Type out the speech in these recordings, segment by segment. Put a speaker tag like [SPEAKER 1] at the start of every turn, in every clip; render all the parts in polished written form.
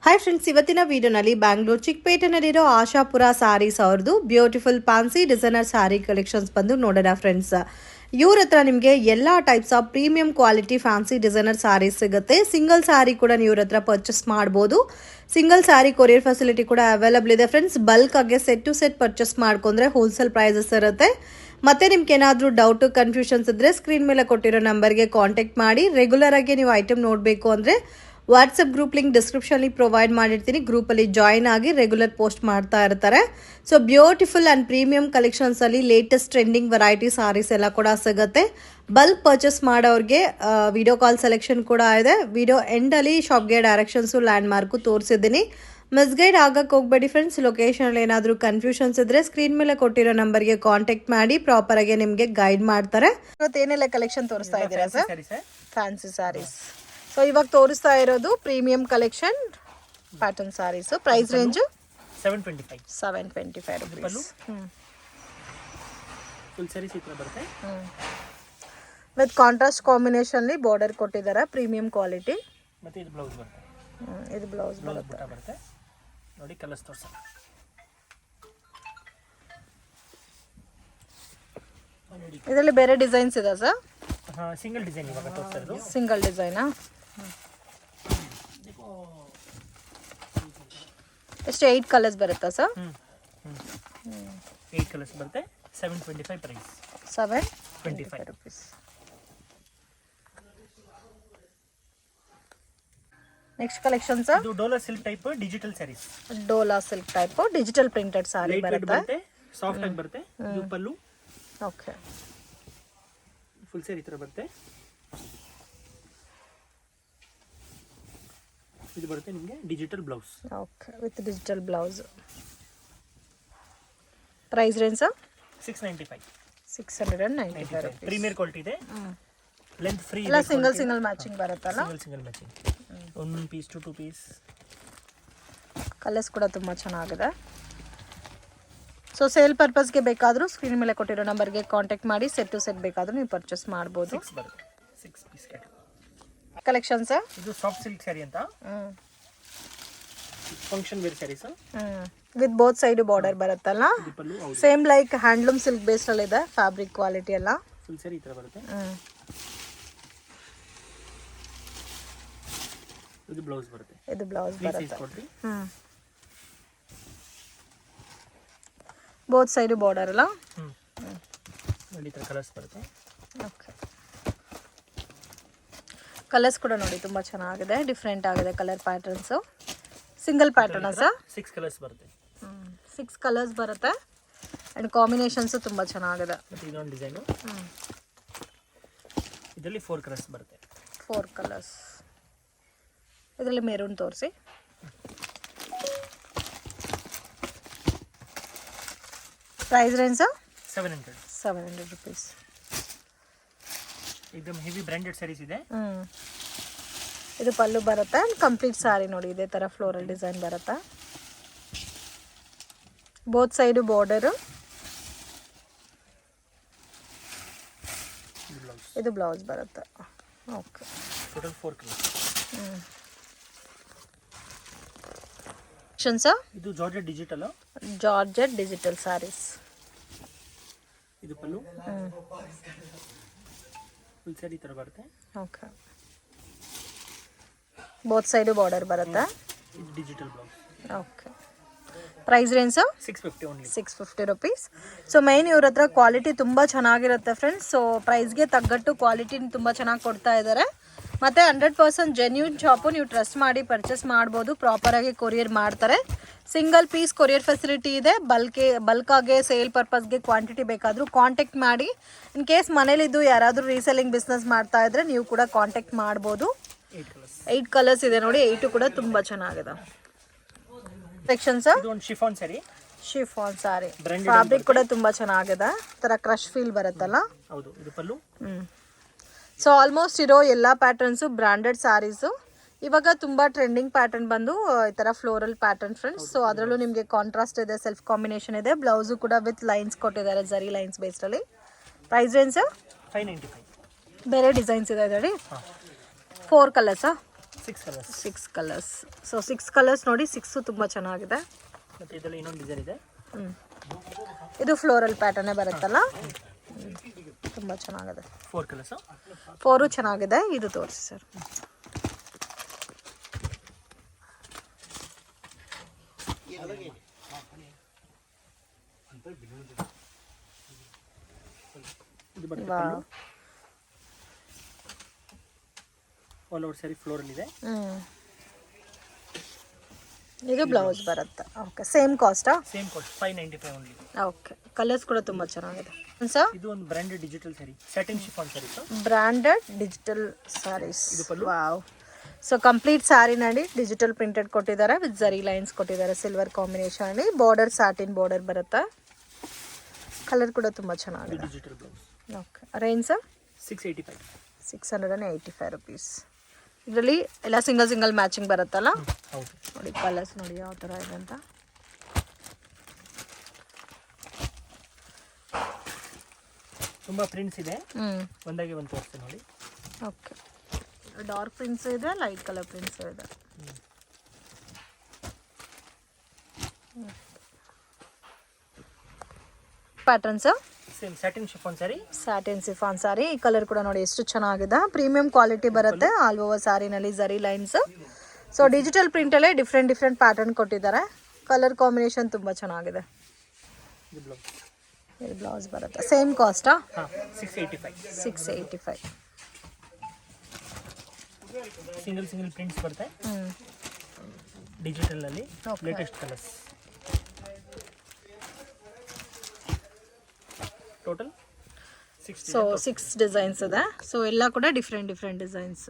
[SPEAKER 1] Hi friends, ಇವತ್ತಿನ ವಿಡಿಯೋನಲ್ಲಿ ಬ್ಯಾಂಗ್ಳೂರ್ ಚಿಕ್ಕಪೇಟೆನಲ್ಲಿರೋ ಆಶಾಪುರ ಸಾರೀಸ್ ಅವ್ರದ್ದು beautiful fancy designer sari collections ಬಂದು ನೋಡೋಣ ಫ್ರೆಂಡ್ಸ್. ಇವ್ರ ಹತ್ರ ನಿಮಗೆ ಎಲ್ಲ types of premium quality fancy designer saris ಸಿಗುತ್ತೆ. ಸಿಂಗಲ್ ಸಾರಿ ಕೂಡ ನೀವು ಇವ್ರ ಹತ್ರ ಪರ್ಚೇಸ್ ಮಾಡ್ಬೋದು. ಸಿಂಗಲ್ ಸಾರಿ ಕೊರಿಯರ್ ಫೆಸಿಲಿಟಿ ಕೂಡ ಅವೈಲಬಲ್ ಇದೆ ಫ್ರೆಂಡ್ಸ್. ಬಲ್ಕ್ ಆಗಿ ಸೆಟ್ ಟು ಸೆಟ್ ಪರ್ಚೇಸ್ ಮಾಡ್ಕೊಂಡ್ರೆ ಹೋಲ್ಸೇಲ್ ಪ್ರೈಸಸ್ ಇರುತ್ತೆ. ಮತ್ತೆ ನಿಮ್ಗೆ ಏನಾದರೂ ಡೌಟ್ ಕನ್ಫ್ಯೂಷನ್ಸ್ ಇದ್ರೆ ಸ್ಕ್ರೀನ್ ಮೇಲೆ ಕೊಟ್ಟಿರೋ ನಂಬರ್ಗೆ ಕಾಂಟ್ಯಾಕ್ಟ್ ಮಾಡಿ. ರೆಗ್ಯುಲರ್ ಆಗಿ ನೀವು ಐಟಮ್ ನೋಡಬೇಕು ಅಂದರೆ ವಾಟ್ಸಪ್ ಗ್ರೂಪ್ ಲಿಂಕ್ ಡಿಸ್ಕ್ರಿಪ್ಷನ್ಲಿ ಪ್ರೊವೈಡ್ ಮಾಡಿರ್ತೀನಿ. ಗ್ರೂಪಲ್ಲಿ ಜಾಯ್ನ್ ಆಗಿ ರೆಗ್ಯುಲರ್ ಪೋಸ್ಟ್ ಮಾಡ್ತಾ ಇರ್ತಾರೆ. ಸೊ ಬ್ಯೂಟಿಫುಲ್ ಆ್ಯಂಡ್ ಪ್ರೀಮಿಯಂ ಕಲೆಕ್ಷನ್ಸಲ್ಲಿ ಲೇಟೆಸ್ಟ್ ಟ್ರೆಂಡಿಂಗ್ ವೆರೈಟಿ ಸಾರೀಸ್ ಎಲ್ಲ ಕೂಡ ಸಿಗುತ್ತೆ. ಬಲ್ಕ್ ಪರ್ಚೇಸ್ ಮಾಡೋರಿಗೆ ವಿಡಿಯೋ ಕಾಲ್ ಸೆಲೆಕ್ಷನ್ ಕೂಡ ಇದೆ. ವಿಡಿಯೋ ಎಂಡಲ್ಲಿ ಶಾಪ್ಗೆ ಡೈರೆಕ್ಷನ್ಸು ಲ್ಯಾಂಡ್ ಮಾರ್ಕು ತೋರಿಸಿದ್ದೀನಿ. ಮಿಸ್ಗೈಡ್ ಆಗಕ್ಕೆ ಹೋಗಬೇಡಿ ಫ್ರೆಂಡ್ಸ್. ಲೊಕೇಶನಲ್ಲಿ ಏನಾದರೂ ಕನ್ಫ್ಯೂಷನ್ಸ್ ಇದ್ದರೆ ಸ್ಕ್ರೀನ್ ಮೇಲೆ ಕೊಟ್ಟಿರೋ ನಂಬರ್ಗೆ ಕಾಂಟ್ಯಾಕ್ಟ್ ಮಾಡಿ. ಪ್ರಾಪರಾಗಿ ನಿಮಗೆ ಗೈಡ್ ಮಾಡ್ತಾರೆ. ಇವತ್ತೇನೆಲ್ಲ ಕಲೆಕ್ಷನ್ ತೋರಿಸ್ತಾ ಇದ್ದೀರಾ ಸರ್? ಫ್ಯಾನ್ಸಿ ಸಾರೀಸ್. ಸೊ ಇವಾಗ ತೋರಿಸ್ತಾ ಇರೋದು premium collection pattern saris. Price range 725 rupees.
[SPEAKER 2] Full saris ಇತ್ರ ಬರುತ್ತೆ.
[SPEAKER 1] ವಿತ್ ಕಾಂಟ್ರಾಸ್ಟ್ ಕಾಂಬಿನೇಷನ್ ಬಾರ್ಡರ್ ಕೊಟ್ಟಿದ್ದಾರೆ. Premium quality.
[SPEAKER 2] ಮತ್ತೆ ಇದು ಬ್ಲೌಸ್ ಬರುತ್ತೆ.
[SPEAKER 1] ಇದು ಬ್ಲೌಸ್
[SPEAKER 2] ಬರುತ್ತೆ. ನೋಡಿ ಕಲರ್ಸ್ ತೋರಿಸೋಣ.
[SPEAKER 1] ಇದರಲ್ಲಿ ಬೇರೆ ಡಿಸೈನ್ಸ್ ಇದೆ ಸರ್?
[SPEAKER 2] ಸಿಂಗಲ್ ಡಿಸೈನ್ ಇವಾಗ ತೋರಿಸ್ತಾ ಇರೋದು.
[SPEAKER 1] ಸಿಂಗಲ್ ಡಿಸೈನಾ? ಎಷ್ಟು 8 ಕಲರ್ಸ್ ಬರುತ್ತಾ ಸರ್?
[SPEAKER 2] 8 ಕಲರ್ಸ್ ಬರುತ್ತೆ. 725 price.
[SPEAKER 1] 725 rupees. Next collection sir?
[SPEAKER 2] ಇದು Dola silk type digital saris.
[SPEAKER 1] Dola silk type digital printed sari ಬರುತ್ತೆ.
[SPEAKER 2] ಸಾಫ್ಟ್ ಆಗಿ ಬರುತ್ತೆ. ಇದು ಪಲ್ಲು.
[SPEAKER 1] ಓಕೆ.
[SPEAKER 2] ಫುಲ್ ಸ್ಯಾರಿ ತರ ಬರುತ್ತೆ. ಇದು ಬರುತ್ತೆ ನಿಮಗೆ digital blouse.
[SPEAKER 1] Okay, with digital blouse. Price range sir? 695 rupees.
[SPEAKER 2] Premier quality ಇದೆ. ಲೆಂತ್ ಫ್ರೀ
[SPEAKER 1] ಎಲ್ಲ ಸಿಂಗಲ್ ಮ್ಯಾಚಿಂಗ್ ಬರುತ್ತಲ್ಲ?
[SPEAKER 2] Single matching. 1 piece 2 piece.
[SPEAKER 1] Colours ಕೂಡ ತುಂಬ ಚೆನ್ನಾಗಿದೆ. ಸೊ ಸೇಲ್ ಪರ್ಪಸ್ಗೆ ಬೇಕಾದರೂ ಸ್ಕ್ರೀನ್ ಮೇಲೆ ಕೊಟ್ಟಿರೋ ನಂಬರ್ಗೆ ಕಾಂಟ್ಯಾಕ್ಟ್ ಮಾಡಿ. ಸೆಟ್ ಟು ಸೆಟ್ ಬೇಕಾದರೂ ನೀವು ಪರ್ಚೇಸ್ ಮಾಡ್ಬೋದು.
[SPEAKER 2] 6 ಪೀಸ್
[SPEAKER 1] ಕಲೆಕ್ಷನ್ ಸರ್?
[SPEAKER 2] ಇದು ಸಾಫ್ಟ್ ಸಿಲ್ಕ್ ಸ್ಯಾರಿ ಅಂತ. Function wear saris.
[SPEAKER 1] With both side border ಬರುತ್ತಲ್ಲ? Same like handloom silk base ಅಲ್ಲಿ ಇದೆ ಫ್ಯಾಬ್ರಿಕ್ ಕ್ವಾಲಿಟಿ ಎಲ್ಲ.
[SPEAKER 2] ಫುಲ್ ಸ್ಯಾರಿ ಈ ತರ ಬರುತ್ತೆ. ಇದು ಬ್ಲೌಸ್ ಬರುತ್ತೆ.
[SPEAKER 1] ಇದು ಬ್ಲೌಸ್ ಬರುತ್ತೆ. ಬೋತ್ ಸೈಡ್ ಬಾರ್ಡರ್ ಅಲ್ಲ?
[SPEAKER 2] ನೋಡಿ ಈ ತರ ಕಲರ್ಸ್ ಬರುತ್ತೆ.
[SPEAKER 1] ಓಕೆ. ಕಲರ್ಸ್ ಕೂಡ ನೋಡಿ ತುಂಬ ಚೆನ್ನಾಗಿದೆ. ಡಿಫ್ರೆಂಟ್ ಆಗಿದೆ colour patterns. Single pattern sir?
[SPEAKER 2] 6 colours ಬರುತ್ತೆ.
[SPEAKER 1] 6 ಕಲರ್ಸ್ ಬರುತ್ತೆ. ಆ್ಯಂಡ್ ಕಾಂಬಿನೇಷನ್ಸು ತುಂಬ ಚೆನ್ನಾಗಿದೆ.
[SPEAKER 2] ಇದೊಂದು ಡಿಸೈನು. ಇದರಲ್ಲಿ 4 ಕಲರ್ಸ್ ಬರುತ್ತೆ.
[SPEAKER 1] 4 ಕಲರ್ಸ್. ಇದರಲ್ಲಿ ಮೆರೂನ್ ತೋರಿಸಿ. Price range sir? 700 ರೂಪೀಸ್.
[SPEAKER 2] एकदम ಹೆವಿ ಬ್ರಾಂಡೆಡ್ ಸ್ಯಾರೀಸ್ ಇದೆ.
[SPEAKER 1] ಇದು ಪಲ್ಲು ಬರುತ್ತೆ. ಕಂಪ್ಲೀಟ್ ಸಾರಿ ನೋಡಿ ಇದೇ ಥರ ಫ್ಲೋರಲ್ ಡಿಸೈನ್ ಬರುತ್ತೆ. Both side border. ಇದು ಬ್ಲೌಸ್ ಬರುತ್ತೆ. ಓಕೆ.
[SPEAKER 2] Total 4 colours.
[SPEAKER 1] ಸರ್?
[SPEAKER 2] ಇದು georgette digital.
[SPEAKER 1] Georgette digital saris.
[SPEAKER 2] ಇದು ಪಲ್ಲು. ಫುಲ್ ಸ್ಯಾರಿ ತರ ಬರುತ್ತೆ.
[SPEAKER 1] ಓಕೆ. ಬೋತ್ ಸೈಡು ಬಾರ್ಡರ್ ಬರುತ್ತೆ.
[SPEAKER 2] ಇದು digital blouse.
[SPEAKER 1] Okay. Price range sir?
[SPEAKER 2] 650 only.
[SPEAKER 1] 650 rupees. So main ಇವ್ರ ಹತ್ರ ಕ್ವಾಲಿಟಿ ತುಂಬ ಚೆನ್ನಾಗಿರುತ್ತೆ ಫ್ರೆಂಡ್ಸ್. ಸೊ ಪ್ರೈಸ್ಗೆ ತగ్గಟ್ಟು ಕ್ವಾಲಿಟಿ ತುಂಬ ಚೆನ್ನಾಗಿ ಕೊಡ್ತಾ ಇದ್ದಾರೆ. ಮತ್ತು 100% ಜೆನ್ಯೂನ್ ಶಾಪು. ನೀವು ಟ್ರಸ್ಟ್ ಮಾಡಿ ಪರ್ಚೇಸ್ ಮಾಡ್ಬೋದು. ಪ್ರಾಪರಾಗಿ ಕೊರಿಯರ್ ಮಾಡ್ತಾರೆ. ಸಿಂಗಲ್ ಪೀಸ್ ಕೊರಿಯರ್ ಫೆಸಿಲಿಟಿ ಇದೆ. ಬಲ್ಕಾಗೆ ಸೇಲ್ ಪರ್ಪಸ್ಗೆ ಕ್ವಾಂಟಿಟಿ ಬೇಕಾದರೂ ಕಾಂಟ್ಯಾಕ್ಟ್ ಮಾಡಿ. ಇನ್ ಕೇಸ್ ಮನೇಲಿದ್ದು ಯಾರಾದರೂ ರೀಸೆಲ್ಲಿಂಗ್ ಬಿಸ್ನೆಸ್ ಮಾಡ್ತಾ ಇದ್ರೆ ನೀವು ಕೂಡ ಕಾಂಟ್ಯಾಕ್ಟ್ ಮಾಡ್ಬೋದು. 8 ಕಲರ್ಸ್ ಇದೆ ನೋಡಿ. 8 ಕೂಡ ತುಂಬ ಚೆನ್ನಾಗಿದೆ. Section sir?
[SPEAKER 2] ಇದು ಒಂದು ಶಿಫಾನ್ ಸ್ಯಾರಿ.
[SPEAKER 1] ಶಿಫಾನ್ ಸಾರಿ. ಫ್ಯಾಬ್ರಿಕ್ ಕೂಡ ತುಂಬ ಚೆನ್ನಾಗಿದೆ. ಥರ ಕ್ರಶ್ ಫೀಲ್ ಬರುತ್ತಲ್ಲ?
[SPEAKER 2] ಹೌದು. ಇದು ಪಲ್ಲು.
[SPEAKER 1] ಸೊ ಆಲ್ಮೋಸ್ಟ್ ಇರೋ ಎಲ್ಲ ಪ್ಯಾಟರ್ನ್ಸು ಬ್ರ್ಯಾಂಡೆಡ್ ಸ್ಯಾರೀಸು. ಇವಾಗ ತುಂಬ ಟ್ರೆಂಡಿಂಗ್ ಪ್ಯಾಟರ್ನ್ ಬಂದು ಈ ಥರ ಫ್ಲೋರಲ್ ಪ್ಯಾಟರ್ನ್ ಫ್ರೆಂಡ್ಸ್. ಸೊ ಅದರಲ್ಲೂ ನಿಮಗೆ ಕಾಂಟ್ರಾಸ್ಟ್ ಇದೆ, ಸೆಲ್ಫ್ ಕಾಂಬಿನೇಷನ್ ಇದೆ. ಬ್ಲೌಸು ಕೂಡ ವಿತ್ ಲೈನ್ಸ್ ಕೊಟ್ಟಿದ್ದಾರೆ, ಜರಿ ಲೈನ್ಸ್ ಬೇಸ್ಡಲ್ಲಿ. Price range
[SPEAKER 2] 595.
[SPEAKER 1] ಬೇರೆ ಡಿಸೈನ್ಸ್ ಇದೆ ನೋಡಿ. 4 ಕಲರ್ಸಾ?
[SPEAKER 2] Six
[SPEAKER 1] 6
[SPEAKER 2] colours
[SPEAKER 1] colours. So 6 colours ನೋಡಿ, 6 ತುಂಬ ಚೆನ್ನಾಗಿದೆ.
[SPEAKER 2] ಮತ್ತು ಇದರಲ್ಲಿ ಇನ್ನೊಂದು ಡಿಸೈನ್ ಇದೆ.
[SPEAKER 1] ಇದು ಫ್ಲೋರಲ್ ಪ್ಯಾಟರ್ನೇ ಬರುತ್ತಲ್ಲ, ತುಂಬ ಚೆನ್ನಾಗಿದೆ.
[SPEAKER 2] 4 ಕಲರ್ಸು.
[SPEAKER 1] 4 ಚೆನ್ನಾಗಿದೆ. ಇದು ತೋರಿಸಿ ಸರ್.
[SPEAKER 2] ಇದು ಬರುತ್ತೆ ಪಲ್ಲು. ಆಲ್ ಓವರ್ ಸ್ಯಾರಿ ಫ್ಲೋರಲ್ ಇದೆ.
[SPEAKER 1] ಇದು ಬ್ಲೌಸ್ ಬರುತ್ತೆ. ಓಕೆ, ಸೇಮ್ ಕಾಸ್ಟಾ?
[SPEAKER 2] Same cost 595 only.
[SPEAKER 1] Okay, colours ಕೂಡ ತುಂಬ ಚೆನ್ನಾಗಿದೆ ಸರ್.
[SPEAKER 2] ಇದು ಒಂದು branded digital sari, satin chiffon sari sir.
[SPEAKER 1] Branded digital saris.
[SPEAKER 2] ಇದು ಪಲ್ಲು.
[SPEAKER 1] ವಾವ್. ಸೊ ಕಂಪ್ಲೀಟ್ ಸ್ಯಾರಿ ನೋಡಿ ಡಿಜಿಟಲ್ ಪ್ರಿಂಟೆಡ್ ಕೊಟ್ಟಿದ್ದಾರೆ, ವಿತ್ ಜರಿ ಲೈನ್ಸ್ ಕೊಟ್ಟಿದ್ದಾರೆ, ಸಿಲ್ವರ್ ಕಾಂಬಿನೇಷನ್ ಅಲ್ಲಿ. ಬಾರ್ಡರ್ ಸ್ಯಾಟಿನ್ ಬಾರ್ಡರ್ ಬರುತ್ತೆ. ಕಲರ್ ಕೂಡ ತುಂಬ ಚೆನ್ನಾಗಿದೆ.
[SPEAKER 2] Digital blouse.
[SPEAKER 1] Okay, range sir?
[SPEAKER 2] 685.
[SPEAKER 1] 685 rupees. ಇದರಲ್ಲಿ ಎಲ್ಲ ಸಿಂಗಲ್ ಮ್ಯಾಚಿಂಗ್ ಬರುತ್ತಲ್ಲ.
[SPEAKER 2] ಹೌದು.
[SPEAKER 1] ನೋಡಿ ಕಲರ್ಸ್ ನೋಡಿ ಯಾವ ಥರ ಇದೆ ಅಂತ.
[SPEAKER 2] ತುಂಬ ಪ್ರಿಂಟ್ಸ್ ಇದೆ, ಒಂದಾಗಿ ಒಂದು ತೋರಿಸ್ತೀನಿ ನೋಡಿ.
[SPEAKER 1] ಓಕೆ, ಡಾರ್ಕ್ ಪ್ರಿಂಟ್ಸ್ ಇದೆ, ಲೈಟ್ ಕಲರ್ ಪ್ರಿಂಟ್ಸ್ ಇದೆ. Patterns
[SPEAKER 2] same satin chiffon sari.
[SPEAKER 1] Satin chiffon sari. ಈ ಕಲರ್ ಕೂಡ ನೋಡಿ ಎಷ್ಟು ಚೆನ್ನಾಗಿದೆ. ಪ್ರೀಮಿಯಂ ಕ್ವಾಲಿಟಿ ಬರುತ್ತೆ ಆಲ್ ಓವರ್ ಸ್ಯಾರಿನಲ್ಲಿ ಜರಿ ಲೈನ್ಸ್. ಸೊ ಡಿಜಿಟಲ್ ಪ್ರಿಂಟಲ್ಲೇ ಡಿಫ್ರೆಂಟ್ ಪ್ಯಾಟರ್ನ್ ಕೊಟ್ಟಿದ್ದಾರೆ. ಕಲರ್ ಕಾಂಬಿನೇಷನ್ ತುಂಬ ಚೆನ್ನಾಗಿದೆ.
[SPEAKER 2] ಇದು ಬ್ಲೌಸ್.
[SPEAKER 1] ಇದು ಬ್ಲೌಸ್ ಬರುತ್ತೆ. ಸೇಮ್ ಕಾಸ್ಟಾ?
[SPEAKER 2] ಹಾಂ, 685.
[SPEAKER 1] 685.
[SPEAKER 2] ಸಿಂಗಲ್ ಪ್ರಿಂಟ್ಸ್ ಬರುತ್ತೆ ಡಿಜಿಟಲಲ್ಲಿ. Latest colours. Total 6.
[SPEAKER 1] So 6 designs ಇದೆ. ಸೊ ಎಲ್ಲ ಕೂಡ ಡಿಫ್ರೆಂಟ್ ಡಿಸೈನ್ಸ್.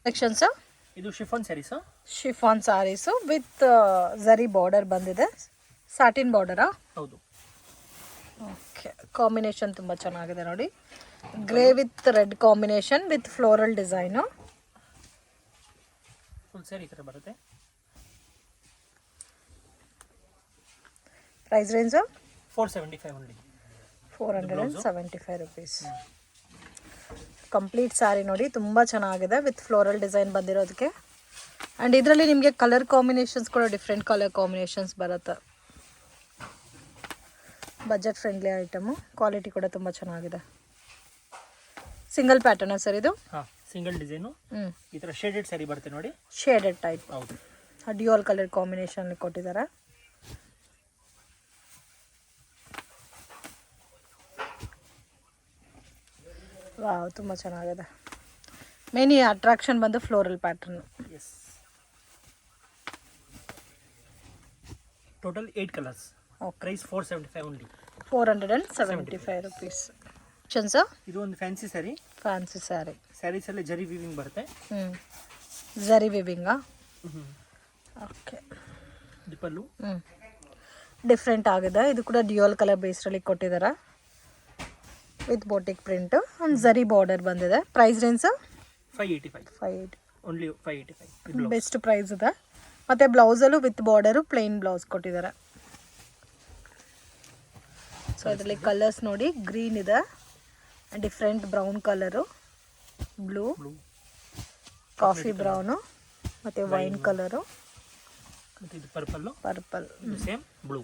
[SPEAKER 1] ಸೆಕ್ಷನ್ಸ್.
[SPEAKER 2] ಇದು chiffon saris.
[SPEAKER 1] Chiffon saris with zari border ಬಂದಿದೆ. ಸ್ಯಾಟಿನ್ ಬಾರ್ಡರಾ?
[SPEAKER 2] ಹೌದು.
[SPEAKER 1] ಓಕೆ, ಕಾಂಬಿನೇಷನ್ ತುಂಬ ಚೆನ್ನಾಗಿದೆ ನೋಡಿ. Grey with red combination with floral design.
[SPEAKER 2] Full sari ಈ ಥರ ಬರುತ್ತೆ.
[SPEAKER 1] Price range
[SPEAKER 2] 475 only.
[SPEAKER 1] 475 rupees. Complete sari ನೋಡಿ ತುಂಬ ಚೆನ್ನಾಗಿದೆ ವಿತ್ ಫ್ಲೋರಲ್ ಡಿಸೈನ್ ಬಂದಿರೋದಕ್ಕೆ. ಆ್ಯಂಡ್ ಇದರಲ್ಲಿ ನಿಮಗೆ ಕಲರ್ ಕಾಂಬಿನೇಷನ್ಸ್ ಕೂಡ ಡಿಫ್ರೆಂಟ್ ಕಲರ್ ಕಾಂಬಿನೇಷನ್ಸ್ ಬರುತ್ತೆ. Budget friendly item. ಕ್ವಾಲಿಟಿ ಕೂಡ ತುಂಬ ಚೆನ್ನಾಗಿದೆ. ಸಿಂಗಲ್ ಪ್ಯಾಟರ್ನ ಸರ್ ಇದು?
[SPEAKER 2] ಹಾಂ, ಸಿಂಗಲ್ ಡಿಸೈನು. ಈ ಥರ ಶೇಡೆಡ್ ಸ್ಯಾರಿ ಬರುತ್ತೆ ನೋಡಿ.
[SPEAKER 1] Shaded type.
[SPEAKER 2] ಹೌದು.
[SPEAKER 1] ಡ್ಯೂಯಲ್ ಕಲರ್ ಕಾಂಬಿನೇಷನ್ ಕೊಟ್ಟಿದ್ದಾರೆ. ವಾವ್, ತುಂಬ ಚೆನ್ನಾಗಿದೆ. ಮೇನ್ ಈ ಅಟ್ರಾಕ್ಷನ್ ಬಂದು floral pattern.
[SPEAKER 2] Yes. Total 8 colours. Price 475 only.
[SPEAKER 1] 475 rupees. Sir
[SPEAKER 2] ಇದು ಒಂದು ಫ್ಯಾನ್ಸಿ ಸ್ಯಾರಿ.
[SPEAKER 1] ಫ್ಯಾನ್ಸಿ ಸ್ಯಾರಿ.
[SPEAKER 2] ಸ್ಯಾರೀಸಲ್ಲಿ ಜರಿ ವೀವಿಂಗ್ ಬರುತ್ತೆ.
[SPEAKER 1] ಜರಿ ವಿವಿಂಗಾ? ಓಕೆ.
[SPEAKER 2] ಇದು ಪಲ್ಲು.
[SPEAKER 1] ಡಿಫ್ರೆಂಟ್ ಆಗಿದೆ. ಇದು ಕೂಡ ಡ್ಯೂಯಲ್ ಕಲರ್ ಬೇಸ್ರಲ್ಲಿ ಕೊಟ್ಟಿದ್ದಾರೆ with boutique print and zari border ಬಂದಿದೆ. Price range
[SPEAKER 2] 585. Only 585.
[SPEAKER 1] Best price ಇದೆ. ಮತ್ತು ಬ್ಲೌಸಲ್ಲೂ ವಿತ್ ಬಾರ್ಡರು ಪ್ಲೇನ್ ಬ್ಲೌಸ್ ಕೊಟ್ಟಿದ್ದಾರೆ. ಸೊ ಇದರಲ್ಲಿ ಕಲರ್ಸ್ ನೋಡಿ, ಗ್ರೀನ್ ಇದೆ, different brown colour, blue, coffee brown ಮತ್ತು ವೈನ್ ಕಲರು,
[SPEAKER 2] ಮತ್ತು ಇದು purple,
[SPEAKER 1] purple,
[SPEAKER 2] same blue.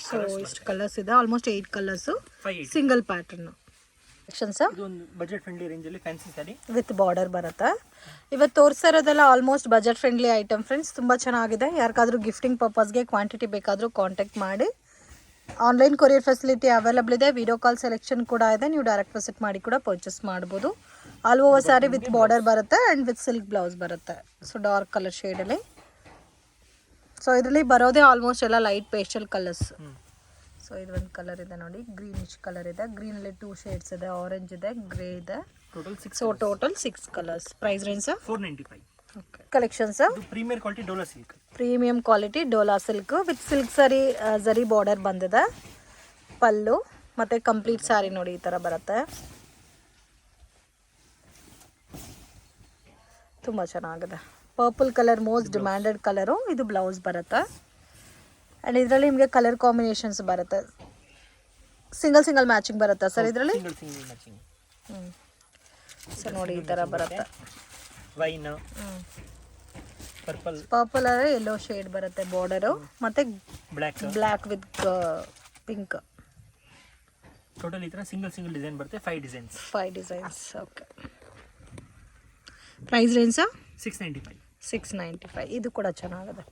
[SPEAKER 1] So ಇಷ್ಟು ಕಲರ್ಸ್ ಇದೆ. Almost 8 colours.
[SPEAKER 2] 580.
[SPEAKER 1] Single pattern. Sections
[SPEAKER 2] ಇದು ಒಂದು ಬಜೆಟ್ ಫ್ರೆಂಡ್ಲಿ ರೇಂಜಲ್ಲಿ ಫ್ಯಾನ್ಸಿ ಸ್ಯಾರಿ
[SPEAKER 1] ವಿತ್ ಬಾರ್ಡರ್ ಬರುತ್ತೆ. ಇವತ್ತು ತೋರಿಸ್ತಾ ಇರೋದೆಲ್ಲ almost budget friendly item friends. ತುಂಬ ಚೆನ್ನಾಗಿದೆ. ಯಾರಿಗಾದ್ರೂ ಗಿಫ್ಟಿಂಗ್ ಪರ್ಪಸ್ಗೆ ಕ್ವಾಂಟಿಟಿ ಬೇಕಾದರೂ ಕಾಂಟ್ಯಾಕ್ಟ್ ಮಾಡಿ. ಆನ್ಲೈನ್ ಕೊರಿಯರ್ ಫೆಸಿಲಿಟಿ ಅವೈಲಬಲ್ ಇದೆ. ವಿಡಿಯೋ ಕಾಲ್ ಸೆಲೆಕ್ಷನ್ ಕೂಡ ಇದೆ. ನೀವು ಡೈರೆಕ್ಟ್ ವಿಸಿಟ್ ಮಾಡಿ ಕೂಡ ಪರ್ಚೇಸ್ ಮಾಡ್ಬೋದು. All over sari with border ಬರುತ್ತೆ ಆ್ಯಂಡ್ ವಿತ್ ಸಿಲ್ಕ್ ಬ್ಲೌಸ್ ಬರುತ್ತೆ. ಸೊ ಡಾರ್ಕ್ ಕಲರ್ ಶೇಡಲ್ಲಿ. ಸೊ ಇದರಲ್ಲಿ ಬರೋದೇ ಆಲ್ಮೋಸ್ಟ್ ಎಲ್ಲ ಲೈಟ್ ಪೇಸ್ಟಲ್ ಕಲರ್ಸ್. ಸೊ ಇದು ಒಂದು ಕಲರ್ ಇದೆ ನೋಡಿ, ಗ್ರೀನಿಶ್ ಕಲರ್ ಇದೆ. ಗ್ರೀನಲ್ಲಿ 2 ಶೇಡ್ಸ್ ಇದೆ, ಆರೆಂಜ್ ಇದೆ, ಗ್ರೇ ಇದೆ. Total 6 colours. Price range
[SPEAKER 2] 495.
[SPEAKER 1] Okay. Collections
[SPEAKER 2] premier quality Dola silk.
[SPEAKER 1] Premium quality Dola silk with silk sari zari border ಬಂದಿದೆ. ಪಲ್ಲು ಮತ್ತು ಕಂಪ್ಲೀಟ್ ಸ್ಯಾರಿ ನೋಡಿ ಈ ಥರ ಬರುತ್ತೆ. ತುಂಬ ಚೆನ್ನಾಗಿದೆ. Purple colour most demanded colour. ಇದು ಬ್ಲೌಸ್ ಬರುತ್ತೆ. ಆ್ಯಂಡ್ ಇದರಲ್ಲಿ ನಿಮಗೆ ಕಲರ್ ಕಾಂಬಿನೇಷನ್ಸ್ ಬರುತ್ತೆ. ಸಿಂಗಲ್ ಮ್ಯಾಚಿಂಗ್ ಬರುತ್ತಾ ಸರ್ ಇದರಲ್ಲಿ?
[SPEAKER 2] Single matching.
[SPEAKER 1] ಸೊ ನೋಡಿ ಈ ಥರ ಬರುತ್ತೆ.
[SPEAKER 2] ವೈನ್, ಪರ್ಪಲ್,
[SPEAKER 1] ಪರ್ಪಲ್ ಆದರೆ ಎಲ್ಲೋ ಶೇಡ್ ಬರುತ್ತೆ ಬಾರ್ಡರು, ಮತ್ತು
[SPEAKER 2] black,
[SPEAKER 1] black with pink.
[SPEAKER 2] Total ಈ ಥರ ಸಿಂಗಲ್ ಡಿಸೈನ್ ಬರುತ್ತೆ. 5 ಡಿಸೈನ್ಸ್.
[SPEAKER 1] 5 ಡಿಸೈನ್ಸ್. ಓಕೆ. ಪ್ರೈಸ್ ರೇಂಜಾ
[SPEAKER 2] 695.
[SPEAKER 1] 695. ಇದು ಕೂಡ ಚೆನ್ನಾಗಿದೆ.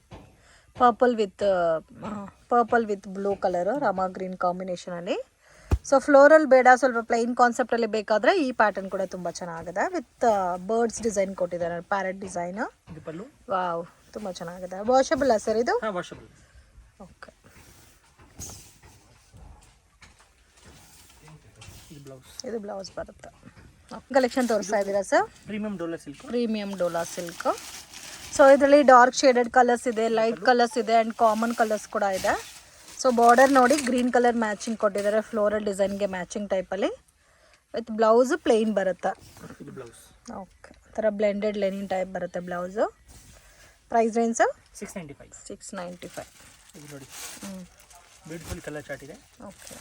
[SPEAKER 1] ಪರ್ಪಲ್ ವಿತ್ ಬ್ಲೂ ಕಲರು, ರಾಮಾ ಗ್ರೀನ್ ಕಾಂಬಿನೇಷನಲ್ಲಿ. ಸೊ ಫ್ಲೋರಲ್ ಬೇಡ, ಸ್ವಲ್ಪ ಪ್ಲೈನ್ ಕಾನ್ಸೆಪ್ಟಲ್ಲಿ ಬೇಕಾದರೆ ಈ ಪ್ಯಾಟರ್ನ್ ಕೂಡ ತುಂಬ ಚೆನ್ನಾಗಿದೆ. ವಿತ್ ಬರ್ಡ್ಸ್ ಡಿಸೈನ್ ಕೊಟ್ಟಿದ್ದಾರೆ, ಪ್ಯಾರೆಟ್ ಡಿಸೈನ್.
[SPEAKER 2] ಇದು ಪಲ್ಲು.
[SPEAKER 1] ವಾವ್, ತುಂಬ ಚೆನ್ನಾಗಿದೆ. ವಾಷಬಲ್ ಸರ್ ಇದು?
[SPEAKER 2] ಹಾಂ, ವಾಷಬಲ್.
[SPEAKER 1] ಓಕೆ. ಇದು ಬ್ಲೌಸ್ ಬರುತ್ತೆ. ಕಲೆಕ್ಷನ್ ತೋರಿಸ್ತಾ ಇದ್ದೀರಾ sir? Premium Dola silk. So ಇದರಲ್ಲಿ ಡಾರ್ಕ್ ಶೇಡೆಡ್ ಕಲರ್ಸ್ ಇದೆ, ಲೈಟ್ ಕಲರ್ಸ್ ಇದೆ, ಆ್ಯಂಡ್ ಕಾಮನ್ ಕಲರ್ಸ್ ಕೂಡ ಇದೆ. ಸೊ ಬಾರ್ಡರ್ ನೋಡಿ ಗ್ರೀನ್ ಕಲರ್ ಮ್ಯಾಚಿಂಗ್ ಕೊಟ್ಟಿದ್ದಾರೆ, ಫ್ಲೋರಲ್ ಡಿಸೈನ್ಗೆ ಮ್ಯಾಚಿಂಗ್ ಟೈಪಲ್ಲಿ. ವಿತ್ ಬ್ಲೌಸ್ ಪ್ಲೇನ್ ಬರುತ್ತೆ. ಓಕೆ, ಥರ ಬ್ಲೆಂಡೆಡ್ ಲೆನಿನ್ ಟೈಪ್ ಬರುತ್ತೆ ಬ್ಲೌಸು. Price range 695.
[SPEAKER 2] ಇದು ನೋಡಿ, ಬ್ಯೂಟಿಫುಲ್ ಕಲರ್ ಚಾರ್ಟ್ ಇದೆ.
[SPEAKER 1] ಓಕೆ,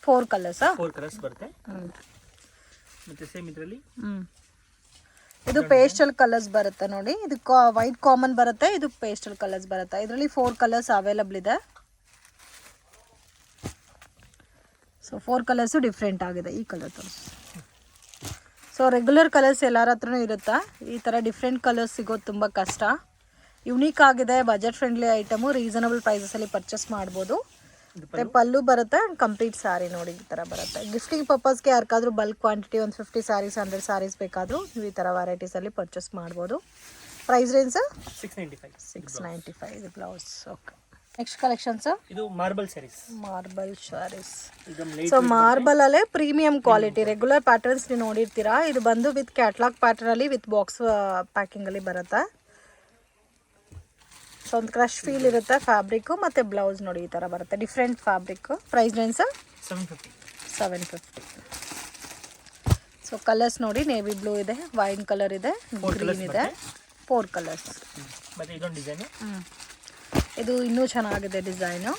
[SPEAKER 1] 4 ಕಲರ್ಸಾ?
[SPEAKER 2] 4 ಕಲರ್ಸ್ ಬರುತ್ತೆ. ಮತ್ತೆ ಸೇಮ್ ಇದರಲ್ಲಿ
[SPEAKER 1] ಇದು ಪೇಸ್ಟಲ್ ಕಲರ್ಸ್ ಬರುತ್ತೆ ನೋಡಿ. ಇದು ವೈಟ್ ಕಾಮನ್ ಬರುತ್ತೆ, ಇದು ಪೇಸ್ಟಲ್ ಕಲರ್ಸ್ ಬರುತ್ತೆ. ಇದರಲ್ಲಿ 4 ಕಲರ್ಸ್ ಅವೈಲಬಲ್ ಇದೆ. ಸೊ 4 ಕಲರ್ಸು ಡಿಫ್ರೆಂಟ್ ಆಗಿದೆ. ಈ ಕಲರ್ ತೋರಿಸಿ. ಸೊ ರೆಗ್ಯುಲರ್ ಕಲರ್ಸ್ ಎಲ್ಲರ ಹತ್ರನೂ ಇರುತ್ತಾ, ಈ ಥರ ಡಿಫ್ರೆಂಟ್ ಕಲರ್ಸ್ ಸಿಗೋದು ತುಂಬ ಕಷ್ಟ. ಯುನೀಕ್ ಆಗಿದೆ, ಬಜೆಟ್ ಫ್ರೆಂಡ್ಲಿ ಐಟಮು, ರೀಸನಬಲ್ ಪ್ರೈಸಸಲ್ಲಿ ಪರ್ಚೇಸ್ ಮಾಡ್ಬೋದು. ಮತ್ತು ಪಲ್ಲು ಬರುತ್ತೆ, ಆ್ಯಂಡ್ ಕಂಪ್ಲೀಟ್ ಸ್ಯಾರಿ ನೋಡಿ ಈ ಥರ ಬರುತ್ತೆ. ಗಿಫ್ಟಿಂಗ್ ಪರ್ಪಸ್ಗೆ ಯಾರಿಗಾದ್ರೂ ಬಲ್ಕ್ ಕ್ವಾಂಟಿಟಿ ಒಂದು 50 ಸ್ಯಾರೀಸ್ 100 ಸ್ಯಾರೀಸ್ ಬೇಕಾದರೂ ನೀವು ಈ ಥರ ವೆರೈಟೀಸಲ್ಲಿ ಪರ್ಚೇಸ್ ಮಾಡ್ಬೋದು. Price range 695. ಇದು blouse. Okay, next collection sir?
[SPEAKER 2] ಇದು ಮಾರ್ಬಲ್ ಸ್ಯಾರೀಸ್.
[SPEAKER 1] ಸೊ ಮಾರ್ಬಲ್ ಅಲ್ಲೇ ಪ್ರೀಮಿಯಂ ಕ್ವಾಲಿಟಿ ರೆಗ್ಯುಲರ್ ಪ್ಯಾಟರ್ನ್ಸ್ ನೀವು ನೋಡಿರ್ತೀರಾ. ಇದು ಬಂದು ವಿತ್ ಕ್ಯಾಟ್ಲಾಗ್ ಪ್ಯಾಟರ್ನಲ್ಲಿ ವಿತ್ ಬಾಕ್ಸ್ ಪ್ಯಾಕಿಂಗಲ್ಲಿ ಬರುತ್ತೆ. ಸೊ ಒಂದು ಕ್ರಶ್ ಫೀಲ್ ಇರುತ್ತೆ ಫ್ಯಾಬ್ರಿಕ್ಕು, ಮತ್ತು ಬ್ಲೌಸ್ ನೋಡಿ ಈ ಥರ ಬರುತ್ತೆ, different fabric. Price range 750. So colours ನೋಡಿ, ನೇವಿ ಬ್ಲೂ ಇದೆ, ವೈನ್ ಕಲರ್ ಇದೆ, ಗ್ರೀನ್ ಇದೆ, 4 ಕಲರ್ಸ್. ಇದು ಇನ್ನೂ ಚೆನ್ನಾಗಿದೆ ಡಿಸೈನು.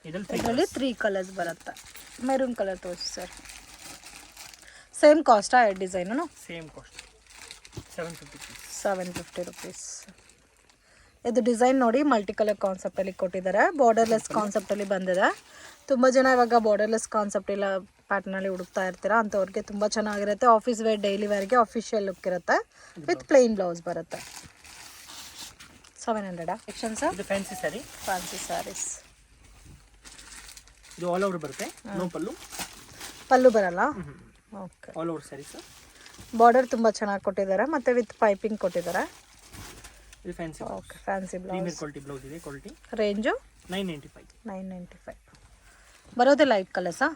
[SPEAKER 1] ಇದರಲ್ಲಿ 3 ಕಲರ್ಸ್ ಬರುತ್ತೆ. ಮೆರೂನ್ ಕಲರ್ ತೋರಿಸಿ ಸರ್. ಸೇಮ್ ಕಾಸ್ಟಾ ಡಿಸೈನು?
[SPEAKER 2] Same cost,
[SPEAKER 1] 750 rupees. ಇದು ಡಿಸೈನ್ ನೋಡಿ ಮಲ್ಟಿ ಕಲರ್ ಕಾನ್ಸೆಪ್ಟಲ್ಲಿ ಕೊಟ್ಟಿದ್ದಾರೆ, ಬಾರ್ಡರ್ಲೆಸ್ ಕಾನ್ಸೆಪ್ಟಲ್ಲಿ ಬಂದಿದೆ. ತುಂಬ ಜನ ಇವಾಗ ಬಾರ್ಡರ್ಲೆಸ್ ಕಾನ್ಸೆಪ್ಟ್ ಇಲ್ಲ ಪ್ಯಾಟರ್ನಲ್ಲಿ ಹುಡುಕ್ತಾ ಇರ್ತೀರಾ, ಅಂಥವ್ರಿಗೆ ತುಂಬ ಚೆನ್ನಾಗಿರುತ್ತೆ. ಆಫೀಸ್ ವೇರ್, ಡೈಲಿ ವೇರ್ಗೆ ಅಫಿಷಿಯಲ್ ಲುಕ್ ಇರುತ್ತೆ. ವಿತ್ ಪ್ಲೇನ್ ಬ್ಲೌಸ್ ಬರುತ್ತೆ. 700 ಸೆಕ್ಷನ್ ಸರ್?
[SPEAKER 2] ಇದು ಫ್ಯಾನ್ಸಿ
[SPEAKER 1] ಸ್ಯಾರೀಸ್.
[SPEAKER 2] ಇದು ಆಲ್ ಓವರ್ ಬರುತ್ತೆ, ನೋ ಪಲ್ಲು.
[SPEAKER 1] ಪಲ್ಲು ಬರಲ್ಲ? ಓಕೆ.
[SPEAKER 2] All over saris.
[SPEAKER 1] ಬಾರ್ಡರ್ ತುಂಬ ಚೆನ್ನಾಗಿ ಕೊಟ್ಟಿದ್ದಾರೆ, ಮತ್ತು ವಿತ್ ಪೈಪಿಂಗ್ ಕೊಟ್ಟಿದ್ದಾರೆ.
[SPEAKER 2] ಇದು fancy.
[SPEAKER 1] Okay, fancy blouse.
[SPEAKER 2] Premier quality blouse ಇದೆ. Quality
[SPEAKER 1] range
[SPEAKER 2] 995.
[SPEAKER 1] ಬರೋದೇ ಲೈಟ್ ಕಲರ್ಸಾ?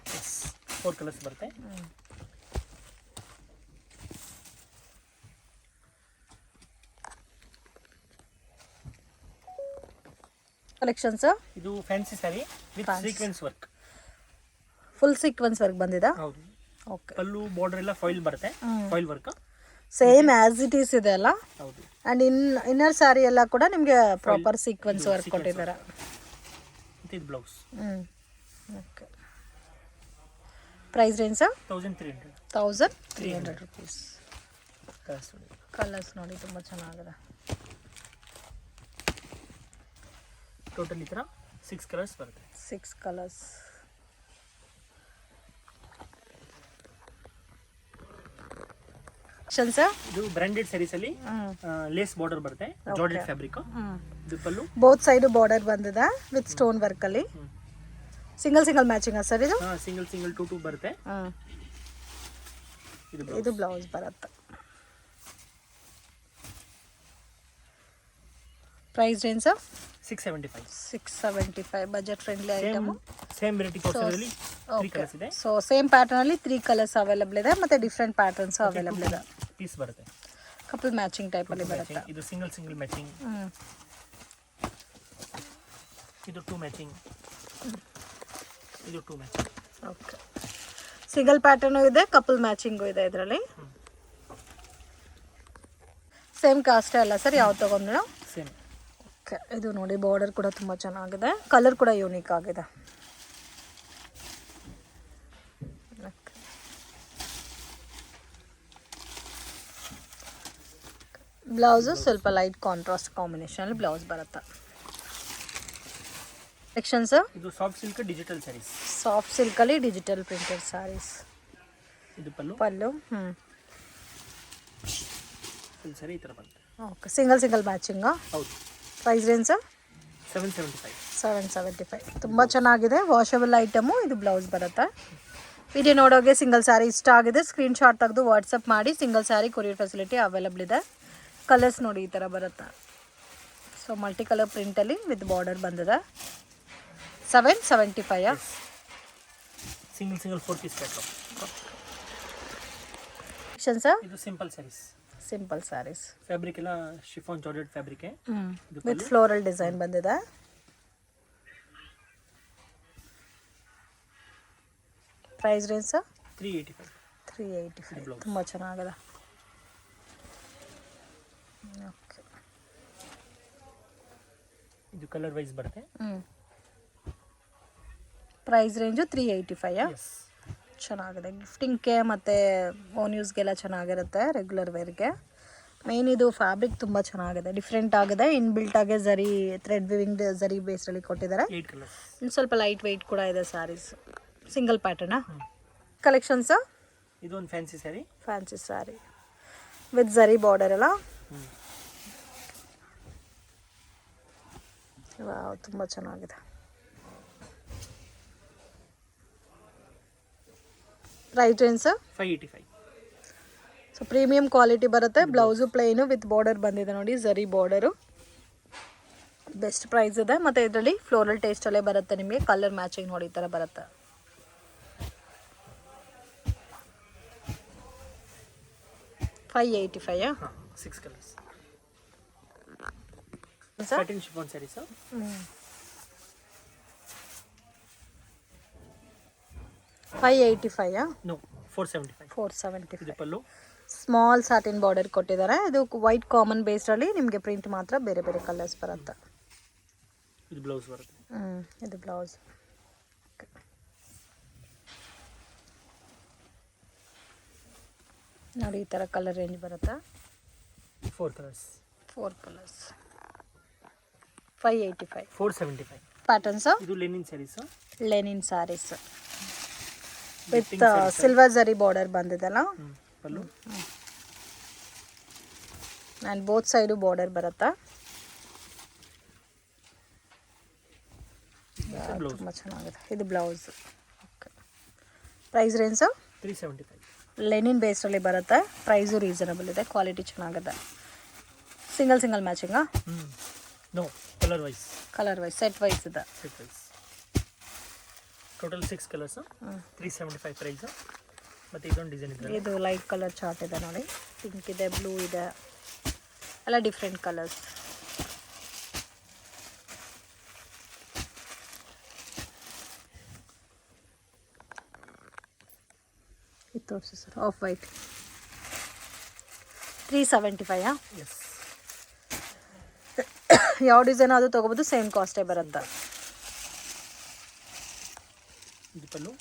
[SPEAKER 2] 4 ಕಲರ್ಸ್ ಬರುತ್ತೆ.
[SPEAKER 1] ಕಲೆಕ್ಷನ್ಸ್.
[SPEAKER 2] ಇದು fancy sari with sequence work.
[SPEAKER 1] Full sequence work ಬಂದಿದೆ.
[SPEAKER 2] ಹೌದು.
[SPEAKER 1] ಓಕೆ.
[SPEAKER 2] ಪಲ್ಲು ಬಾರ್ಡರ್ ಎಲ್ಲ ಫಾಯಿಲ್ ಬರುತ್ತೆ, foil work.
[SPEAKER 1] Same as it is ಇದೆ ಅಲ್ಲ?
[SPEAKER 2] ಹೌದು.
[SPEAKER 1] ಅಂಡ್ ಇನ್ನರ್ ಸ್ಯಾರಿ ಎಲ್ಲ ಕೂಡ ನಿಮಗೆ ಪ್ರಾಪರ್ ಸೀಕ್ವೆನ್ಸ್ ವರ್ಕ್ ಕೊಟ್ಟಿದ್ದಾರೆ.
[SPEAKER 2] ಇದು blouse.
[SPEAKER 1] Okay. Price range
[SPEAKER 2] 1300
[SPEAKER 1] rupees. Colours ನೋಡಿ ತುಂಬ ಚೆನ್ನಾಗಿದೆ.
[SPEAKER 2] ಟೋಟಲ್ ಈ ಥರ 6 ಕಲರ್ಸ್ ಬರುತ್ತೆ.
[SPEAKER 1] 6 ಕಲರ್ಸ್.
[SPEAKER 2] ಇದು ಬ್ರಾಂಡೆಡ್ ಸ್ಯಾರೀಸ್ ಅಲ್ಲಿ ಲೇಸ್ ಬಾರ್ಡರ್ ಬರುತ್ತೆ, ಜಾರ್ಜೆಟ್ ಫ್ಯಾಬ್ರಿಕ್. ಇದು ಪಲ್ಲು.
[SPEAKER 1] ಬೋತ್ ಸೈಡ್ ಬಾರ್ಡರ್ ಬಂದಿದೆ ವಿತ್ ಸ್ಟೋನ್ ವರ್ಕ್ ಅಲ್ಲಿ. ಸಿಂಗಲ್ ಮ್ಯಾಚಿಂಗ್ ಸರ್ ಇದು?
[SPEAKER 2] ಸಿಂಗಲ್ 2 ಬರುತ್ತೆ.
[SPEAKER 1] ಇದು ಬ್ಲೌಸ್ ಬರುತ್ತೆ. Price range 675. Budget friendly item.
[SPEAKER 2] Same variety ಕಾಸ್ಟ್ನಲ್ಲಿ 3 ಕಲರ್ಸ್ ಇದೆ.
[SPEAKER 1] ಸೊ ಸೇಮ್ ಪ್ಯಾಟರ್ನ್ ಅಲ್ಲಿ 3 ಕಲರ್ಸ್ ಅವೈಲಬಲ್ ಇದೆ, ಮತ್ತೆ ಡಿಫರೆಂಟ್ ಪ್ಯಾಟರ್ನ್ಸ್ ಅವೈಲಬಲ್ ಇದೆ.
[SPEAKER 2] ಪೀಸ್ ಬರುತ್ತೆ,
[SPEAKER 1] ಕಪಲ್ ಮ್ಯಾಚಿಂಗ್ ಟೈಪ್ ಅಲ್ಲಿ ಬರುತ್ತೆ.
[SPEAKER 2] ಇದು ಸಿಂಗಲ್ ಮ್ಯಾಚಿಂಗ್. ಇದು 2 ಮ್ಯಾಚಿಂಗ್. ಇದು 2 ಮ್ಯಾಚಿಂಗ್.
[SPEAKER 1] ಓಕೆ. ಸಿಂಗಲ್ ಪ್ಯಾಟರ್ನು ಇದೆ, ಕಪಲ್ ಮ್ಯಾಚಿಂಗು ಇದೆ ಇದರಲ್ಲಿ. ಸೇಮ್ ಕಾಸ್ಟ್ ಅಲ್ಲ ಸರ್, ಯಾವ್ದು ತಗೊಂಡ್ರು?
[SPEAKER 2] ಸೇಮ್.
[SPEAKER 1] ಓಕೆ. ಇದು ನೋಡಿ ಬಾರ್ಡರ್ ಕೂಡ ತುಂಬ ಚೆನ್ನಾಗಿದೆ, ಕಲರ್ ಕೂಡ ಯೂನಿಕ್ ಆಗಿದೆ. ಬ್ಲೌಸು ಸ್ವಲ್ಪ ಲೈಟ್ ಕಾಂಟ್ರಾಸ್ಟ್ ಕಾಂಬಿನೇಷನಲ್ಲಿ ಬ್ಲೌಸ್ ಬರುತ್ತೆ. ಸೆಕ್ಷನ್ಸ್
[SPEAKER 2] ಇದು soft silk digital sarees.
[SPEAKER 1] Soft ಸಿಲ್ಕಲ್ಲಿ ಡಿಜಿಟಲ್ ಪ್ರಿಂಟೆಡ್ ಸ್ಯಾರೀಸ್.
[SPEAKER 2] ಇದು ಪಲ್ಲು.
[SPEAKER 1] ಪಲ್ಲು
[SPEAKER 2] ಫುಲ್ ಸ್ಯಾರಿ ಈ ಥರ ಬರುತ್ತೆ.
[SPEAKER 1] ಓಕೆ, ಸಿಂಗಲ್ ಮ್ಯಾಚಿಂಗಾ?
[SPEAKER 2] ಹೌದು.
[SPEAKER 1] Price range
[SPEAKER 2] 775.
[SPEAKER 1] 775. ತುಂಬ ಚೆನ್ನಾಗಿದೆ, ವಾಷಬಲ್ ಐಟಮು. ಇದು ಬ್ಲೌಸ್ ಬರುತ್ತೆ. ವಿಡಿಯೋ ನೋಡೋಗೆ ಸಿಂಗಲ್ ಸ್ಯಾರಿ ಇಷ್ಟ ಆಗಿದೆ ಸ್ಕ್ರೀನ್ಶಾಟ್ ತೆಗೆದು ವಾಟ್ಸಪ್ ಮಾಡಿ. Single saree courier facility available ಇದೆ. ಕಲರ್ಸ್ ನೋಡಿ ಈ ಥರ ಬರುತ್ತೆ. ಸೊ ಮಲ್ಟಿ ಕಲರ್ ಪ್ರಿಂಟಲ್ಲಿ ವಿತ್ ಬಾರ್ಡರ್ ಬಂದಿದೆ. 775.
[SPEAKER 2] Single 4 piece pattern.
[SPEAKER 1] ಸರ್
[SPEAKER 2] ಇದು simple sarees.
[SPEAKER 1] Simple sarees.
[SPEAKER 2] Fabric ಎಲ್ಲ chiffon georgette fabric
[SPEAKER 1] with floral design ಬಂದಿದೆ. Price range
[SPEAKER 2] 385.
[SPEAKER 1] 385. ತುಂಬ ಚೆನ್ನಾಗಿದೆ. ಓಕೆ,
[SPEAKER 2] ಇದು ಕಲರ್ ವೈಸ್ ಬರುತ್ತೆ.
[SPEAKER 1] Price range 385.
[SPEAKER 2] ಎಸ್,
[SPEAKER 1] ಚೆನ್ನಾಗಿದೆ. ಗಿಫ್ಟಿಂಗ್ಗೆ ಮತ್ತು ಓನ್ ಯೂಸ್ಗೆಲ್ಲ ಚೆನ್ನಾಗಿರುತ್ತೆ, ರೆಗ್ಯುಲರ್ ವೇರ್ಗೆ. ಮೇನ್ ಇದು ಫ್ಯಾಬ್ರಿಕ್ ತುಂಬ ಚೆನ್ನಾಗಿದೆ, ಡಿಫ್ರೆಂಟ್ ಆಗಿದೆ. ಇನ್ಬಿಲ್ಟ್ ಆಗಿ ಜರಿ ಥ್ರೆಡ್ ವಿವಿಂಗ್ ಜರಿ ಬೇಸ್ರಲ್ಲಿ ಕೊಟ್ಟಿದ್ದಾರೆ.
[SPEAKER 2] 8 ಕಲರ್ಸ್.
[SPEAKER 1] ಇನ್ನು ಸ್ವಲ್ಪ ಲೈಟ್ ವೆಯ್ಟ್ ಕೂಡ ಇದೆ ಸ್ಯಾರೀಸ್. Single ಪ್ಯಾಟರ್ನಾ collections?
[SPEAKER 2] ಇದು ಒಂದು fancy sari.
[SPEAKER 1] Fancy sari with zari border ಎಲ್ಲ. ವಾವ್, ತುಂಬ ಚೆನ್ನಾಗಿದೆ. Price range
[SPEAKER 2] 585.
[SPEAKER 1] So premium quality ಬರುತ್ತೆ. ಬ್ಲೌಸು ಪ್ಲೈನು ವಿತ್ ಬಾರ್ಡರ್ ಬಂದಿದೆ ನೋಡಿ, ಜರಿ ಬಾರ್ಡರು. ಬೆಸ್ಟ್ ಪ್ರೈಸ್ ಇದೆ. ಮತ್ತು ಇದರಲ್ಲಿ ಫ್ಲೋರಲ್ ಟೇಸ್ಟಲ್ಲೇ ಬರುತ್ತೆ ನಿಮಗೆ. ಕಲರ್ ಮ್ಯಾಚಿಂಗ್ ನೋಡಿ ಈ ಥರ ಬರುತ್ತೆ. 585.
[SPEAKER 2] 6 colours. Satin chiffon saris.
[SPEAKER 1] 585.
[SPEAKER 2] No, 475.
[SPEAKER 1] 475.
[SPEAKER 2] ಇದು ಪಲ್ಲು.
[SPEAKER 1] ಸ್ಮಾಲ್ ಸ್ಯಾಟಿನ್ ಬಾರ್ಡರ್ ಕೊಟ್ಟಿದ್ದಾರೆ. ಇದು ವೈಟ್ ಕಾಮನ್ ಬೇಸ್ಡಲ್ಲಿ ನಿಮಗೆ ಪ್ರಿಂಟ್ ಮಾತ್ರ ಬೇರೆ ಬೇರೆ ಕಲರ್ಸ್ ಬರುತ್ತೆ.
[SPEAKER 2] ಇದು ಬ್ಲೌಸ್ ಬರುತ್ತೆ.
[SPEAKER 1] ಇದು ಬ್ಲೌಸ್. ನೋಡಿ ಈ ಥರ ಕಲರ್ ರೇಂಜ್ ಬರುತ್ತೆ.
[SPEAKER 2] 4 ಕಲರ್ಸ್.
[SPEAKER 1] 4 ಕಲರ್ಸ್. 585.
[SPEAKER 2] 475.
[SPEAKER 1] ಪ್ಯಾಟರ್ನ್ಸ್
[SPEAKER 2] ಇದು linen sarees.
[SPEAKER 1] Linen sarees with silver zari border ಬಂದಿದೆಲ್ಲ.
[SPEAKER 2] Pallu
[SPEAKER 1] and both side border ಬರುತ್ತೆ. ತುಂಬ ಚೆನ್ನಾಗಿದೆ. ಇದು blouse. Okay, price range
[SPEAKER 2] 375.
[SPEAKER 1] Linen ಬೇಸ್ಡಲ್ಲಿ ಬರುತ್ತೆ. ಪ್ರೈಸು ರೀಸನಬಲ್ ಇದೆ, ಕ್ವಾಲಿಟಿ ಚೆನ್ನಾಗಿದೆ. ಸಿಂಗಲ್ ಮ್ಯಾಚಿಂಗಾ?
[SPEAKER 2] No, colour wise.
[SPEAKER 1] Colour wise, set wise ಇದೆ.
[SPEAKER 2] Set wise. Total 6 colours. 375 price. ಮತ್ತು ಇದೊಂದು ಡಿಸೈನ್ ಇದೆ.
[SPEAKER 1] ಇದು ಲೈಟ್ ಕಲರ್ ಚಾರ್ಟ್ ಇದೆ ನೋಡಿ. ಪಿಂಕ್ ಇದೆ, ಬ್ಲೂ ಇದೆ, ಎಲ್ಲ ಡಿಫ್ರೆಂಟ್ ಕಲರ್ಸ್. ಇದು ತೋರಿಸಿ ಸರ್. Of white 375.
[SPEAKER 2] ಎಸ್.
[SPEAKER 1] ಯಾವ ಡಿಸೈನ್ ಆದರೂ ತೊಗೋಬೋದು, ಸೇಮ್ ಕಾಸ್ಟೇ ಬರುತ್ತೆ.
[SPEAKER 2] ಇದು ಪಲ್ಲು.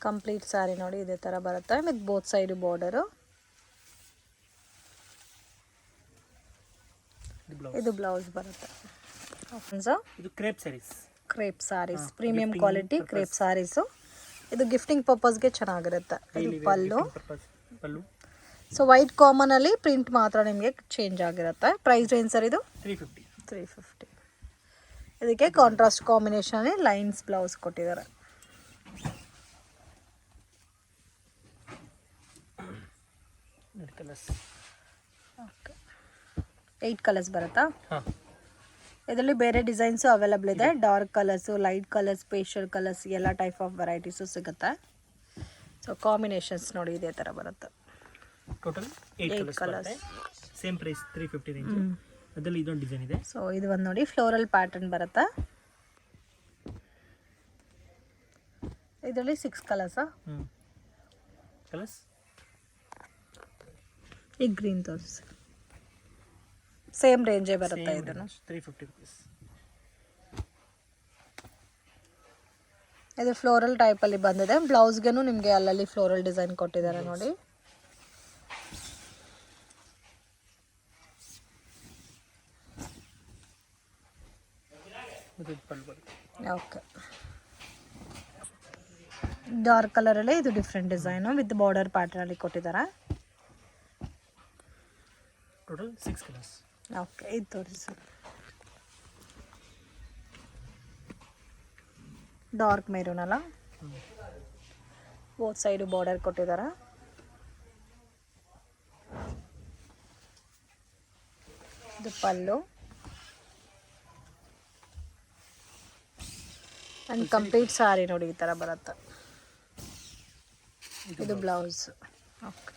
[SPEAKER 1] ಕಂಪ್ಲೀಟ್ ಸ್ಯಾರಿ ನೋಡಿ ಇದೇ ಥರ ಬರುತ್ತೆ ವಿತ್ ಬೋತ್ ಸೈಡು ಬಾರ್ಡರು. ಇದು ಬ್ಲೌಸ್ ಬರುತ್ತೆ.
[SPEAKER 2] ಇದು crepe saris.
[SPEAKER 1] Crepe saris, premium quality crepe saris. ಇದು ಗಿಫ್ಟಿಂಗ್ ಪರ್ಪಸ್ಗೆ ಚೆನ್ನಾಗಿರುತ್ತೆ. ಇದು ಪಲ್ಲು. ಸೊ ವೈಟ್ ಕಾಮನಲ್ಲಿ ಪ್ರಿಂಟ್ ಮಾತ್ರ ನಿಮಗೆ ಚೇಂಜ್ ಆಗಿರುತ್ತೆ. ಪ್ರೈಸ್ ರೇಂಜ್ ಸರ್ ಇದು 350. ಇದಕ್ಕೆ ಕಾಂಟ್ರಾಸ್ಟ್ ಕಾಂಬಿನೇಷನಲ್ಲಿ ಲೈನ್ಸ್ ಬ್ಲೌಸ್ ಕೊಟ್ಟಿದ್ದಾರೆ. ಓಕೆ, 8 ಕಲರ್ಸ್ ಬರುತ್ತಾ? ಇದರಲ್ಲಿ ಬೇರೆ ಡಿಸೈನ್ಸು ಅವೈಲಬಲ್ ಇದೆ. Dark colours, light colours, pastel colours ಎಲ್ಲ ಟೈಪ್ ಆಫ್ ವೆರೈಟೀಸು ಸಿಗುತ್ತೆ. ಸೊ ಕಾಂಬಿನೇಷನ್ಸ್ ನೋಡಿ ಇದೇ ಥರ ಬರುತ್ತೆ.
[SPEAKER 2] Total 8 colours. Same price 350 range. ಅದರಲ್ಲಿ ಇದೊಂದು ಡಿಸೈನ್ ಇದೆ.
[SPEAKER 1] ಸೊ ಇದು ಒಂದು ನೋಡಿ ಫ್ಲೋರಲ್ ಪ್ಯಾಟರ್ನ್ ಬರುತ್ತೆ. ಇದರಲ್ಲಿ 6 ಕಲರ್ಸಾ?
[SPEAKER 2] ಕಲರ್ಸ್.
[SPEAKER 1] ಈ ಗ್ರೀನ್ ತೋರಿಸಿ. ಸೇಮ್ ರೇಂಜೇ ಬರುತ್ತೆ. ಇದನ್ನು
[SPEAKER 2] 350 rupees.
[SPEAKER 1] ಇದು ಫ್ಲೋರಲ್ ಟೈಪಲ್ಲಿ ಬಂದಿದೆ. ಬ್ಲೌಸ್ಗೆನೂ ನಿಮಗೆ ಅಲ್ಲಲ್ಲಿ ಫ್ಲೋರಲ್ ಡಿಸೈನ್ ಕೊಟ್ಟಿದ್ದಾರೆ ನೋಡಿ.
[SPEAKER 2] ಮತ್ತು ಇದು ಪಲ್ಲು ಬರುತ್ತೆ.
[SPEAKER 1] ಓಕೆ, ಡಾರ್ಕ್ ಕಲರಲ್ಲೇ ಇದು ಡಿಫ್ರೆಂಟ್ ಡಿಸೈನು ವಿತ್ ಬಾರ್ಡರ್ ಪ್ಯಾಟ್ರಲ್ಲಿ ಕೊಟ್ಟಿದ್ದಾರೆ.
[SPEAKER 2] Total 6 colours.
[SPEAKER 1] ಓಕೆ, ಇದು ತೋರಿಸಿ. ಡಾರ್ಕ್ ಮೆರೂನ್ ಅಲ್ಲ, ಬೋತ್ ಸೈಡು ಬಾರ್ಡರ್ ಕೊಟ್ಟಿದ್ದಾರೆ. ಇದು ಪಲ್ಲು ಆ್ಯಂಡ್ ಕಂಪ್ಲೀಟ್ ಸಾರಿ ನೋಡಿ ಈ ಥರ ಬರುತ್ತೆ. ಇದು ಬ್ಲೌಸ್. ಓಕೆ,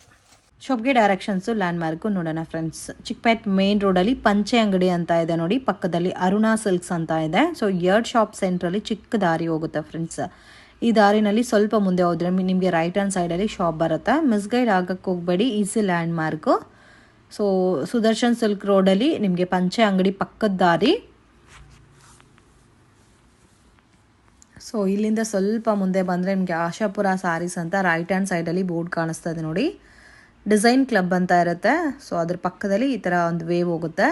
[SPEAKER 1] ಶಾಪ್ಗೆ ಡೈರೆಕ್ಷನ್ಸು ಲ್ಯಾಂಡ್ ಮಾರ್ಕು ನೋಡೋಣ ಫ್ರೆಂಡ್ಸ್. ಚಿಕ್ಕಪೇಟ್ ಮೇನ್ ರೋಡಲ್ಲಿ ಪಂಚೆ ಅಂಗಡಿ ಅಂತ ಇದೆ ನೋಡಿ, ಪಕ್ಕದಲ್ಲಿ ಅರುಣಾ ಸಿಲ್ಕ್ಸ್ ಅಂತ ಇದೆ. ಸೊ 2 ಶಾಪ್ ಸೆಂಟ್ರಲ್ಲಿ ಚಿಕ್ಕ ದಾರಿ ಹೋಗುತ್ತೆ ಫ್ರೆಂಡ್ಸ್. ಈ ದಾರಿನಲ್ಲಿ ಸ್ವಲ್ಪ ಮುಂದೆ ಹೋದ್ರೆ ನಿಮಗೆ ರೈಟ್ ಹ್ಯಾಂಡ್ ಸೈಡಲ್ಲಿ ಶಾಪ್ ಬರುತ್ತೆ. ಮಿಸ್ಗೈಡ್ ಆಗಕ್ಕೆ ಹೋಗಬೇಡಿ, easy land mark. So Sudarshan silk ರೋಡಲ್ಲಿ ನಿಮಗೆ ಪಂಚೆ ಅಂಗಡಿ ಪಕ್ಕದ ದಾರಿ. ಸೊ ಇಲ್ಲಿಂದ ಸ್ವಲ್ಪ ಮುಂದೆ ಬಂದರೆ ನಿಮಗೆ ಆಶಾಪುರ ಸ್ಯಾರೀಸ್ ಅಂತ ರೈಟ್ ಹ್ಯಾಂಡ್ ಸೈಡಲ್ಲಿ ಬೋರ್ಡ್ ಕಾಣಿಸ್ತಾ ಇದೆ ನೋಡಿ. ಡಿಸೈನ್ ಕ್ಲಬ್ ಅಂತ ಇರುತ್ತೆ. ಸೊ ಅದ್ರ ಪಕ್ಕದಲ್ಲಿ ಈ ಥರ ಒಂದು ವೇವ್ ಹೋಗುತ್ತೆ.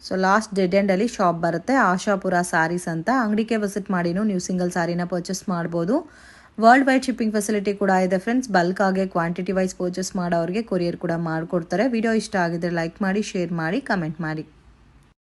[SPEAKER 1] ಸೊ ಲಾಸ್ಟ್ ಡೆಡ್ ಎಂಡಲ್ಲಿ ಶಾಪ್ ಬರುತ್ತೆ, ಆಶಾಪುರ ಸ್ಯಾರೀಸ್ ಅಂತ. ಅಂಗಡಿಗೆ ವಿಸಿಟ್ ಮಾಡಿನೂ ನೀವು ಸಿಂಗಲ್ ಸ್ಯಾರಿನ ಪರ್ಚೇಸ್ ಮಾಡ್ಬೋದು. ವರ್ಲ್ಡ್ ವೈಡ್ ಶಿಪ್ಪಿಂಗ್ ಫೆಸಿಲಿಟಿ ಕೂಡ ಇದೆ ಫ್ರೆಂಡ್ಸ್. ಬಲ್ಕ್ ಆಗಿ ಕ್ವಾಂಟಿಟಿ ವೈಸ್ ಪರ್ಚೇಸ್ ಮಾಡೋರಿಗೆ ಕೊರಿಯರ್ ಕೂಡ ಮಾಡಿಕೊಡ್ತಾರೆ. ವಿಡಿಯೋ ಇಷ್ಟ ಆಗಿದ್ರೆ ಲೈಕ್ ಮಾಡಿ, ಶೇರ್ ಮಾಡಿ, ಕಮೆಂಟ್ ಮಾಡಿ.